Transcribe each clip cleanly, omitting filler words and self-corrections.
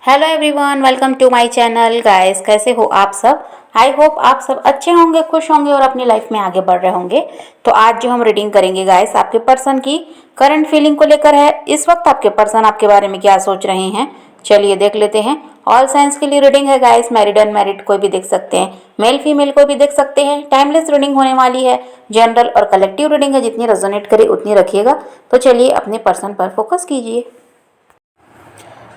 Hello everyone, welcome to my channel. Guys, कैसे हो आप सब? आई होप आप सब अच्छे होंगे, खुश होंगे और अपनी लाइफ में आगे बढ़ रहे होंगे। तो आज जो हम रीडिंग करेंगे गाइस, आपके पर्सन की करंट फीलिंग को लेकर है। इस वक्त आपके पर्सन आपके बारे में क्या सोच रहे हैं, चलिए देख लेते हैं। ऑल साइंस के लिए रीडिंग है गाइस, मैरिड अनमैरिड कोई भी देख सकते हैं, मेल फीमेल कोई भी देख सकते हैं। टाइमलेस रीडिंग होने वाली है, जनरल और कलेक्टिव रीडिंग है, जितनी रेजोनेट करे उतनी रखिएगा। तो चलिए अपने पर्सन पर फोकस कीजिए।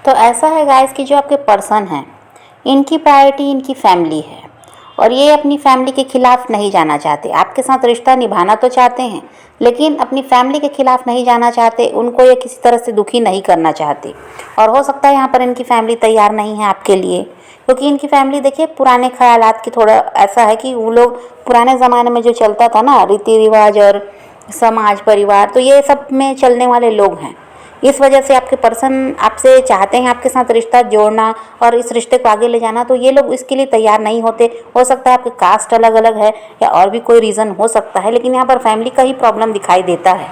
तो ऐसा है गाइस कि जो आपके पर्सन हैं, इनकी प्रायोरिटी इनकी फैमिली है और ये अपनी फैमिली के खिलाफ नहीं जाना चाहते। आपके साथ रिश्ता निभाना तो चाहते हैं, लेकिन अपनी फैमिली के खिलाफ नहीं जाना चाहते, उनको ये किसी तरह से दुखी नहीं करना चाहते। और हो सकता है यहाँ पर इनकी फैमिली तैयार नहीं है आपके लिए, क्योंकि इनकी फैमिली देखिए पुराने ख्यालात की, थोड़ा ऐसा है कि वो लोग पुराने ज़माने में जो चलता था ना, रीति रिवाज और समाज परिवार, तो ये सब में चलने वाले लोग हैं। इस वजह से आपके पर्सन आपसे चाहते हैं आपके साथ रिश्ता जोड़ना और इस रिश्ते को आगे ले जाना, तो ये लोग इसके लिए तैयार नहीं होते। हो सकता है आपके कास्ट अलग अलग है या और भी कोई रीज़न हो सकता है, लेकिन यहाँ पर फैमिली का ही प्रॉब्लम दिखाई देता है।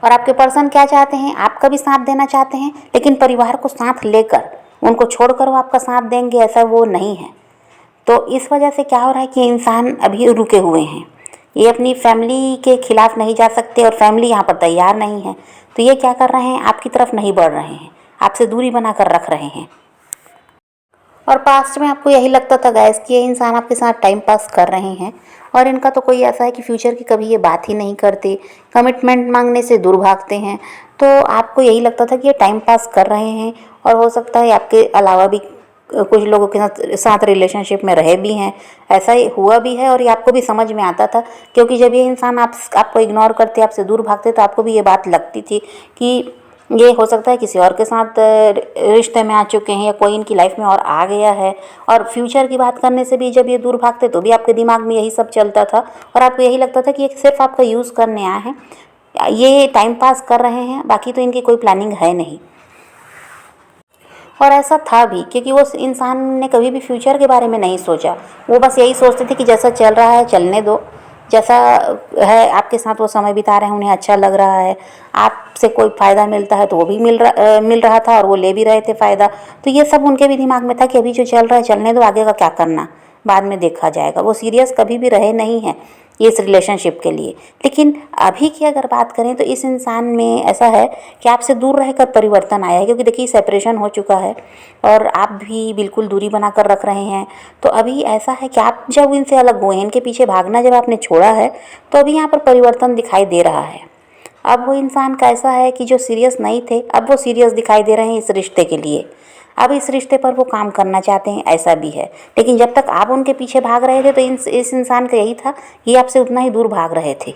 और आपके पर्सन क्या चाहते हैं, आपका भी साथ देना चाहते हैं, लेकिन परिवार को साथ लेकर, उनको छोड़कर वो आपका साथ देंगे ऐसा वो नहीं है। तो इस वजह से क्या हो रहा है कि इंसान अभी रुके हुए हैं। ये अपनी फैमिली के खिलाफ नहीं जा सकते और फैमिली यहाँ पर तैयार नहीं है। तो ये क्या कर रहे हैं, आपकी तरफ नहीं बढ़ रहे हैं, आपसे दूरी बनाकर रख रहे हैं। और पास्ट में आपको यही लगता था गाइस कि ये इंसान आपके साथ टाइम पास कर रहे हैं, और इनका तो कोई ऐसा है कि फ्यूचर की कभी ये बात ही नहीं करते, कमिटमेंट मांगने से दूर भागते हैं। तो आपको यही लगता था कि ये टाइम पास कर रहे हैं, और हो सकता है आपके अलावा भी कुछ लोगों के साथ रिलेशनशिप में रहे भी हैं। ऐसा ही हुआ भी है और ये आपको भी समझ में आता था, क्योंकि जब ये इंसान आपको इग्नोर करते, आपसे दूर भागते, तो आपको भी ये बात लगती थी कि ये हो सकता है किसी और के साथ रिश्ते में आ चुके हैं या कोई इनकी लाइफ में और आ गया है। और फ्यूचर की बात करने से भी जब ये दूर भागते तो भी आपके दिमाग में यही सब चलता था, और आपको यही लगता था कि ये सिर्फ आपका यूज़ करने आए हैं, ये टाइम पास कर रहे हैं, बाकी तो इनकी कोई प्लानिंग है नहीं। और ऐसा था भी, क्योंकि वो इंसान ने कभी भी फ्यूचर के बारे में नहीं सोचा। वो बस यही सोचते थे कि जैसा चल रहा है चलने दो, जैसा है आपके साथ वो समय बिता रहे हैं, उन्हें अच्छा लग रहा है, आपसे कोई फ़ायदा मिलता है तो वो भी मिल रहा था और वो ले भी रहे थे फ़ायदा। तो ये सब उनके भी दिमाग में था कि अभी जो चल रहा है चलने दो, आगे का क्या करना बाद में देखा जाएगा। वो सीरियस कभी भी रहे नहीं हैं इस रिलेशनशिप के लिए। लेकिन अभी की अगर बात करें तो इस इंसान में ऐसा है कि आपसे दूर रहकर परिवर्तन आया है, क्योंकि देखिए सेपरेशन हो चुका है और आप भी बिल्कुल दूरी बनाकर रख रहे हैं। तो अभी ऐसा है कि आप जब इनसे अलग हुए हैं, इनके पीछे भागना जब आपने छोड़ा है, तो अभी यहाँ पर परिवर्तन दिखाई दे रहा है। अब वो इंसान कैसा है कि जो सीरियस नहीं थे, अब वो सीरियस दिखाई दे रहे हैं इस रिश्ते के लिए। अब इस रिश्ते पर वो काम करना चाहते हैं, ऐसा भी है। लेकिन जब तक आप उनके पीछे भाग रहे थे तो इस इंसान का यही था, ये आपसे उतना ही दूर भाग रहे थे।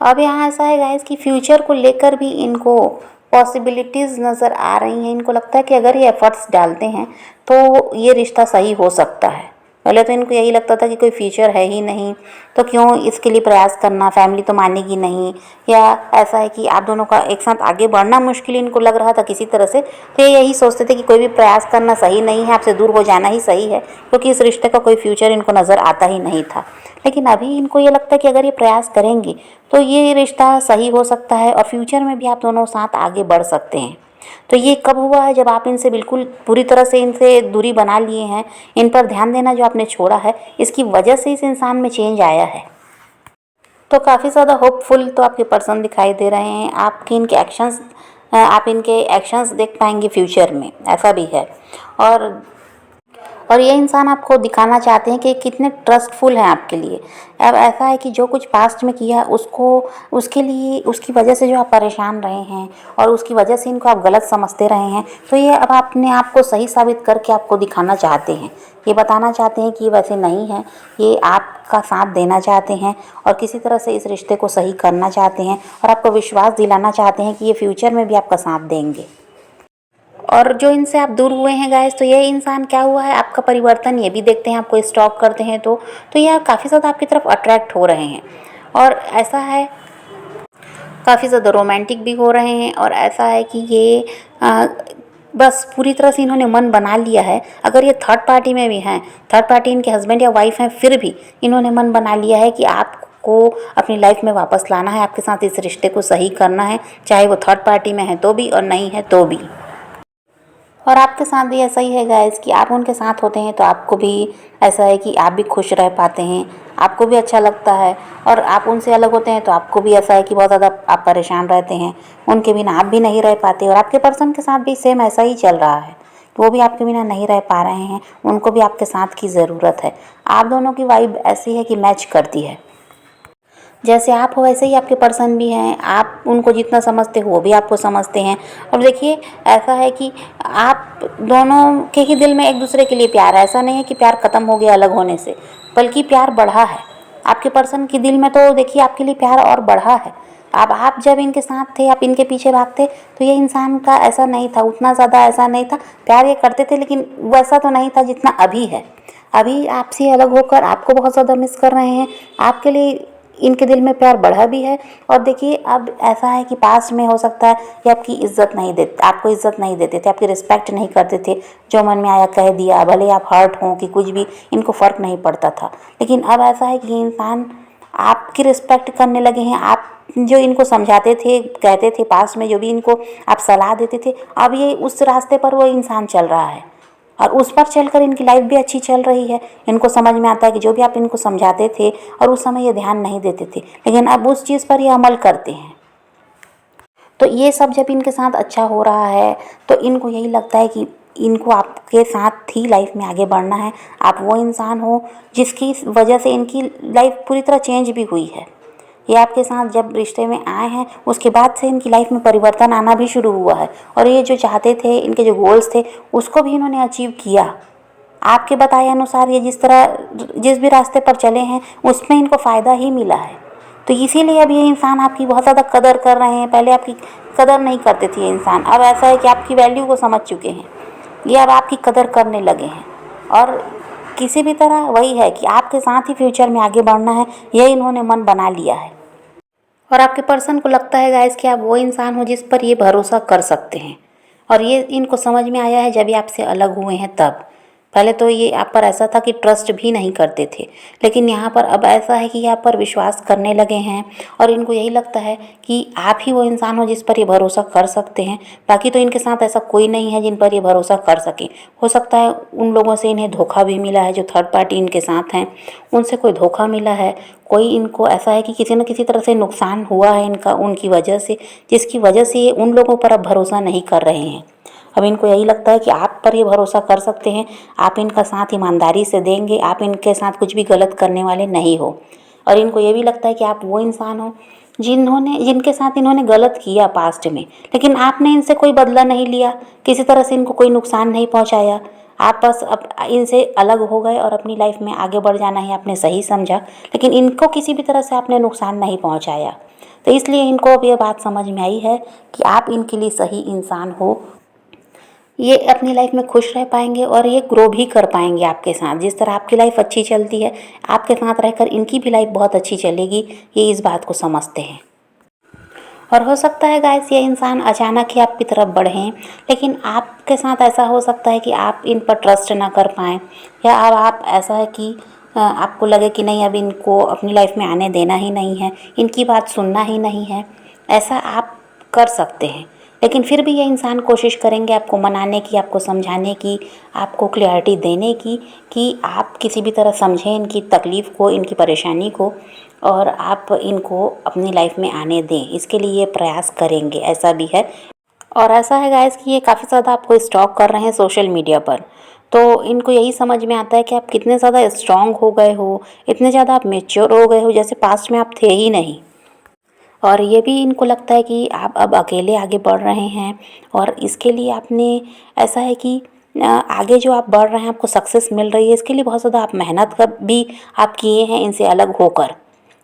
अब यहाँ ऐसा है गाइस कि फ्यूचर को लेकर भी इनको पॉसिबिलिटीज़ नज़र आ रही हैं। इनको लगता है कि अगर ये एफर्ट्स डालते हैं तो ये रिश्ता सही हो सकता है। पहले तो इनको यही लगता था कि कोई फ्यूचर है ही नहीं, तो क्यों इसके लिए प्रयास करना, फैमिली तो मानेगी नहीं, या ऐसा है कि आप दोनों का एक साथ आगे बढ़ना मुश्किल इनको लग रहा था किसी तरह से। तो ये यही सोचते थे कि कोई भी प्रयास करना सही नहीं है, आपसे दूर हो जाना ही सही है, क्योंकि इस रिश्ते का कोई फ्यूचर इनको नज़र आता ही नहीं था। लेकिन अभी इनको ये लगता है कि अगर ये प्रयास करेंगे तो ये रिश्ता सही हो सकता है और फ्यूचर में भी आप दोनों साथ आगे बढ़ सकते हैं। तो ये कब हुआ है, जब आप इनसे बिल्कुल पूरी तरह से इनसे दूरी बना लिए हैं। इन पर ध्यान देना जो आपने छोड़ा है, इसकी वजह से इस इंसान में चेंज आया है। तो काफ़ी ज़्यादा होपफुल तो आपके पर्सन दिखाई दे रहे हैं। आप इनके एक्शंस देख पाएंगे फ्यूचर में, ऐसा भी है। और ये इंसान आपको दिखाना चाहते हैं कि कितने ट्रस्टफुल हैं आपके लिए। अब ऐसा है कि जो कुछ पास्ट में किया उसको, उसके लिए, उसकी वजह से जो आप परेशान रहे हैं और उसकी वजह से इनको आप गलत समझते रहे हैं, तो ये अब अपने आप को सही साबित करके आपको दिखाना चाहते हैं। ये बताना चाहते हैं कि ये वैसे नहीं है, ये आपका साथ देना चाहते हैं और किसी तरह से इस रिश्ते को सही करना चाहते हैं, और आपको विश्वास दिलाना चाहते हैं कि ये फ्यूचर में भी आपका साथ देंगे। और जो इनसे आप दूर हुए हैं गाइस, तो ये इंसान क्या हुआ है, आपका परिवर्तन ये भी देखते हैं, आपको स्टॉक करते हैं, तो ये काफ़ी ज़्यादा आपकी तरफ अट्रैक्ट हो रहे हैं। और ऐसा है काफ़ी ज़्यादा रोमांटिक भी हो रहे हैं। और ऐसा है कि ये बस पूरी तरह से इन्होंने मन बना लिया है। अगर ये थर्ड पार्टी में भी हैं, थर्ड पार्टी इनके हस्बैंड या वाइफ हैं, फिर भी इन्होंने मन बना लिया है कि आपको अपनी लाइफ में वापस लाना है, आपके साथ इस रिश्ते को सही करना है, चाहे वो थर्ड पार्टी में है तो भी और नहीं है तो भी। और आपके साथ भी ऐसा ही है गाइस कि आप उनके साथ होते हैं तो आपको भी ऐसा है कि आप भी खुश रह पाते हैं, आपको भी अच्छा लगता है। और आप उनसे अलग होते हैं तो आपको भी ऐसा है कि बहुत ज़्यादा आप परेशान रहते हैं, उनके बिना आप भी नहीं रह पाते। और आपके पर्सन के साथ भी सेम ऐसा ही चल रहा है, वो भी आपके बिना नहीं रह पा रहे हैं, उनको भी आपके साथ की ज़रूरत है। आप दोनों की वाइब ऐसी है कि मैच करती है, जैसे आप हो वैसे ही आपके पर्सन भी हैं। आप उनको जितना समझते हो वो भी आपको समझते हैं। और देखिए ऐसा है कि आप दोनों के ही दिल में एक दूसरे के लिए प्यार है, ऐसा नहीं है कि प्यार ख़त्म हो गया अलग होने से, बल्कि प्यार बढ़ा है। आपके पर्सन के दिल में तो देखिए आपके लिए प्यार और बढ़ा है। अब आप जब इनके साथ थे, आप इनके पीछे भागते तो ये इंसान का ऐसा नहीं था, उतना ज़्यादा ऐसा नहीं था। प्यार ये करते थे लेकिन वैसा तो नहीं था जितना अभी है। अभी आपसे अलग होकर आपको बहुत ज़्यादा मिस कर रहे हैं, आपके लिए इनके दिल में प्यार बढ़ा भी है। और देखिए अब ऐसा है कि पास्ट में हो सकता है कि आपकी इज्जत नहीं देते, आपको इज्जत नहीं देते थे, आपकी रिस्पेक्ट नहीं करते थे, जो मन में आया कह दिया, भले आप हर्ट हों कि कुछ भी, इनको फ़र्क नहीं पड़ता था। लेकिन अब ऐसा है कि इंसान आपकी रिस्पेक्ट करने लगे हैं। आप जो इनको समझाते थे, कहते थे, पास्ट में जो भी इनको आप सलाह देते थे, अब ये उस रास्ते पर वो इंसान चल रहा है और उस पर चलकर इनकी लाइफ भी अच्छी चल रही है। इनको समझ में आता है कि जो भी आप इनको समझाते थे और उस समय ये ध्यान नहीं देते थे, लेकिन अब उस चीज़ पर ये अमल करते हैं। तो ये सब जब इनके साथ अच्छा हो रहा है तो इनको यही लगता है कि इनको आपके साथ ही लाइफ में आगे बढ़ना है। आप वो इंसान हो जिसकी वजह से इनकी लाइफ पूरी तरह चेंज भी हुई है। ये आपके साथ जब रिश्ते में आए हैं उसके बाद से इनकी लाइफ में परिवर्तन आना भी शुरू हुआ है। और ये जो चाहते थे, इनके जो गोल्स थे, उसको भी इन्होंने अचीव किया। आपके बताए अनुसार ये जिस भी रास्ते पर चले हैं उसमें इनको फ़ायदा ही मिला है। तो इसीलिए अब ये इंसान आपकी बहुत ज़्यादा कदर कर रहे हैं। पहले आपकी कदर नहीं करते थे ये इंसान, अब ऐसा है कि आपकी वैल्यू को समझ चुके हैं, ये अब आपकी कदर करने लगे हैं। और किसी भी तरह वही है कि आपके साथ ही फ्यूचर में आगे बढ़ना है, यह इन्होंने मन बना लिया है। और आपके पर्सन को लगता है गाइस कि आप वो इंसान हो जिस पर ये भरोसा कर सकते हैं। और ये इनको समझ में आया है जब ये आपसे अलग हुए हैं तब। पहले तो ये आप पर ऐसा था कि ट्रस्ट भी नहीं करते थे, लेकिन यहाँ पर अब ऐसा है कि ये आप पर विश्वास करने लगे हैं। और इनको यही लगता है कि आप ही वो इंसान हो जिस पर ये भरोसा कर सकते हैं। बाकी तो इनके साथ ऐसा कोई नहीं है जिन पर ये भरोसा कर सके। हो सकता है उन लोगों से इन्हें धोखा भी मिला है, जो थर्ड पार्टी इनके साथ हैं उनसे कोई धोखा मिला है। कोई इनको ऐसा है कि किसी न किसी तरह से नुकसान हुआ है इनका उनकी वजह से, जिसकी वजह से ये उन लोगों पर अब भरोसा नहीं कर रहे हैं। अब इनको यही लगता है कि आप पर ये भरोसा कर सकते हैं, आप इनका साथ ईमानदारी से देंगे, आप इनके साथ कुछ भी गलत करने वाले नहीं हो। और इनको ये भी लगता है कि आप वो इंसान हो जिनके साथ इन्होंने गलत किया पास्ट में, लेकिन आपने इनसे कोई बदला नहीं लिया, किसी तरह से इनको कोई नुकसान नहीं पहुंचाया। आप बस अब इनसे अलग हो गए और अपनी लाइफ में आगे बढ़ जाना ही आपने सही समझा, लेकिन इनको किसी भी तरह से आपने नुकसान नहीं पहुंचाया। तो इसलिए इनको अब ये बात समझ में आई है कि आप इनके लिए सही इंसान हो। ये अपनी लाइफ में खुश रह पाएंगे और ये ग्रो भी कर पाएंगे आपके साथ। जिस तरह आपकी लाइफ अच्छी चलती है, आपके साथ रहकर इनकी भी लाइफ बहुत अच्छी चलेगी, ये इस बात को समझते हैं। और हो सकता है गाइस ये इंसान अचानक ही आपकी तरफ बढ़ें, लेकिन आपके साथ ऐसा हो सकता है कि आप इन पर ट्रस्ट ना कर पाएँ, या अब आप ऐसा है कि आपको लगे कि नहीं अब इनको अपनी लाइफ में आने देना ही नहीं है, इनकी बात सुनना ही नहीं है। ऐसा आप कर सकते हैं, लेकिन फिर भी ये इंसान कोशिश करेंगे आपको मनाने की, आपको समझाने की, आपको क्लैरिटी देने की कि आप किसी भी तरह समझें इनकी तकलीफ़ को, इनकी परेशानी को, और आप इनको अपनी लाइफ में आने दें। इसके लिए ये प्रयास करेंगे, ऐसा भी है। और ऐसा है गाइस कि ये काफ़ी ज़्यादा आपको स्टॉक कर रहे हैं सोशल मीडिया पर, तो इनको यही समझ में आता है कि आप कितने ज़्यादा स्ट्रांग हो गए हो, इतने ज़्यादा आप मेच्योर हो गए हो, जैसे पास्ट में आप थे ही नहीं। और ये भी इनको लगता है कि आप अब अकेले आगे बढ़ रहे हैं, और इसके लिए आपने ऐसा है कि आगे जो आप बढ़ रहे हैं, आपको सक्सेस मिल रही है, इसके लिए बहुत ज़्यादा आप मेहनत कर भी आप किए हैं इनसे अलग होकर।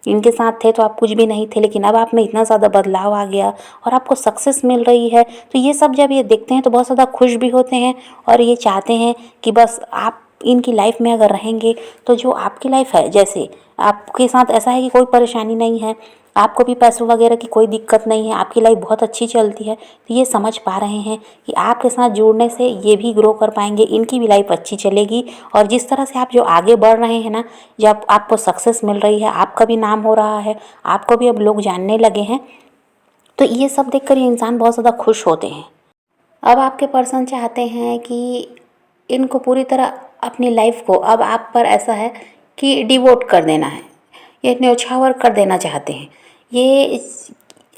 इनके साथ थे तो आप कुछ भी नहीं थे, लेकिन अब आप में इतना ज़्यादा बदलाव आ गया और आपको सक्सेस मिल रही है। तो ये सब जब ये देखते हैं तो बहुत ज़्यादा खुश भी होते हैं, और ये चाहते हैं कि बस आप इनकी लाइफ में अगर रहेंगे तो जो आपकी लाइफ है, जैसे आपके साथ ऐसा है कि कोई परेशानी नहीं है, आपको भी पैसों वगैरह की कोई दिक्कत नहीं है, आपकी लाइफ बहुत अच्छी चलती है, तो ये समझ पा रहे हैं कि आपके साथ जुड़ने से ये भी ग्रो कर पाएंगे, इनकी भी लाइफ अच्छी चलेगी। और जिस तरह से आप जो आगे बढ़ रहे हैं ना, जब आपको सक्सेस मिल रही है, आपका भी नाम हो रहा है, आपको भी अब लोग जानने लगे हैं, तो ये सब देखकर ये इंसान बहुत ज़्यादा खुश होते हैं। अब आपके पर्सन चाहते हैं कि इनको पूरी तरह अपनी लाइफ को अब आप पर ऐसा है कि डिवोट कर देना है, ये न्यौछावर कर देना चाहते हैं। ये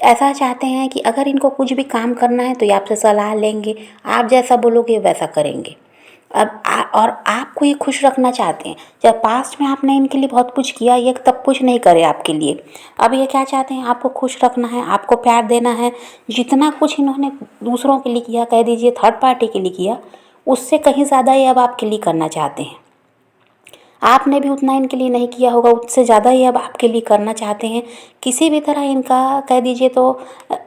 ऐसा चाहते हैं कि अगर इनको कुछ भी काम करना है तो ये आपसे सलाह लेंगे, आप जैसा बोलोगे वैसा करेंगे। और आपको ये खुश रखना चाहते हैं। जब पास्ट में आपने इनके लिए बहुत कुछ किया, ये तब कुछ नहीं करे आपके लिए। अब ये क्या चाहते हैं, आपको खुश रखना है, आपको प्यार देना है। जितना कुछ इन्होंने दूसरों के लिए किया, कह दीजिए थर्ड पार्टी के लिए किया, उससे कहीं ज़्यादा ये अब आपके लिए करना चाहते हैं। आपने भी उतना इनके लिए नहीं किया होगा, उससे ज़्यादा ही अब आपके लिए करना चाहते हैं। किसी भी तरह इनका कह दीजिए तो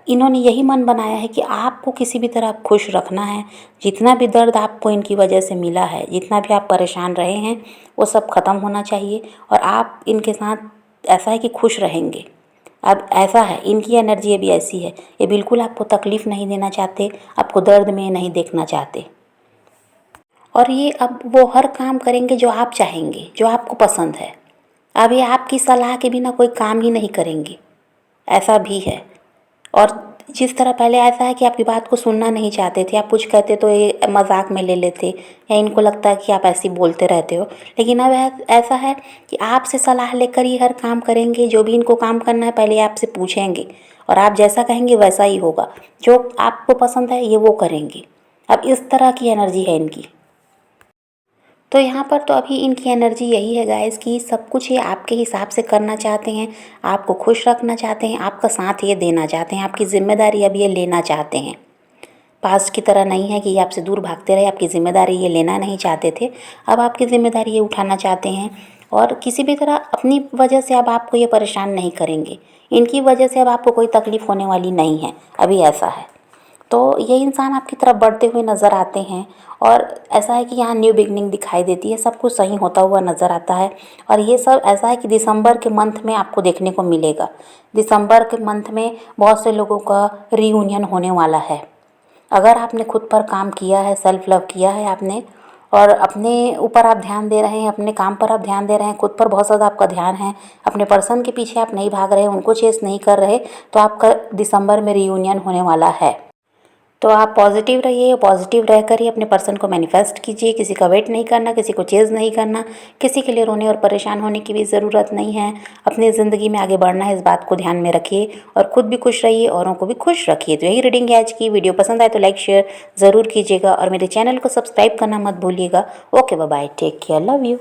इन्होंने यही मन बनाया है कि आपको किसी भी तरह खुश रखना है। जितना भी दर्द आपको इनकी वजह से मिला है, जितना भी आप परेशान रहे हैं, वो सब ख़त्म होना चाहिए और आप इनके साथ ऐसा है कि खुश रहेंगे। अब ऐसा है, इनकी एनर्जी भी ऐसी है, ये बिल्कुल आपको तकलीफ़ नहीं देना चाहते, आपको दर्द में नहीं देखना चाहते। और ये अब वो हर काम करेंगे जो आप चाहेंगे, जो आपको पसंद है। अब ये आपकी सलाह के बिना कोई काम ही नहीं करेंगे, ऐसा भी है। और जिस तरह पहले ऐसा है कि आपकी बात को सुनना नहीं चाहते थे, आप कुछ कहते तो ये मजाक में ले लेते या इनको लगता है कि आप ऐसे बोलते रहते हो। लेकिन अब ऐसा है कि आपसे सलाह लेकर ही हर काम करेंगे। जो भी इनको काम करना है पहले आपसे पूछेंगे और आप जैसा कहेंगे वैसा ही होगा। जो आपको पसंद है ये वो करेंगे। अब इस तरह की एनर्जी है इनकी। तो यहाँ पर तो अभी इनकी एनर्जी यही है गाइस कि सब कुछ ये आपके हिसाब से करना चाहते हैं, आपको खुश रखना चाहते हैं, आपका साथ ये देना चाहते हैं, आपकी ज़िम्मेदारी अब ये लेना चाहते हैं। पास्ट की तरह नहीं है कि ये आपसे दूर भागते रहे, आपकी ज़िम्मेदारी ये लेना नहीं चाहते थे, अब आपकी ज़िम्मेदारी ये उठाना चाहते हैं। और किसी भी तरह अपनी वजह से अब आपको ये परेशान नहीं करेंगे, इनकी वजह से अब आपको कोई तकलीफ़ होने वाली नहीं है, अभी ऐसा है। तो ये इंसान आपकी तरफ बढ़ते हुए नज़र आते हैं और ऐसा है कि यहाँ न्यू बिगनिंग दिखाई देती है, सब कुछ सही होता हुआ नज़र आता है। और ये सब ऐसा है कि दिसंबर के मंथ में आपको देखने को मिलेगा। दिसंबर के मंथ में बहुत से लोगों का रीयूनियन होने वाला है। अगर आपने खुद पर काम किया है, सेल्फ लव किया है आपने, और अपने ऊपर आप ध्यान दे रहे हैं, अपने काम पर आप ध्यान दे रहे हैं, खुद पर बहुत ज़्यादा आपका ध्यान है, अपने पर्सन के पीछे आप नहीं भाग रहे, उनको चेस नहीं कर रहे, तो आपका दिसंबर में रीयूनियन होने वाला है। तो आप पॉजिटिव रहिए, पॉजिटिव रहकर ही अपने पर्सन को मैनिफेस्ट कीजिए। किसी का वेट नहीं करना, किसी को चेज़ नहीं करना, किसी के लिए रोने और परेशान होने की भी ज़रूरत नहीं है। अपनी ज़िंदगी में आगे बढ़ना है, इस बात को ध्यान में रखिए और ख़ुद भी खुश रहिए, औरों को भी खुश रखिए। तो यही रीडिंग है आज की। वीडियो पसंद आए तो लाइक शेयर ज़रूर कीजिएगा और मेरे चैनल को सब्सक्राइब करना मत भूलिएगा। Okay, bye bye, take care, love you.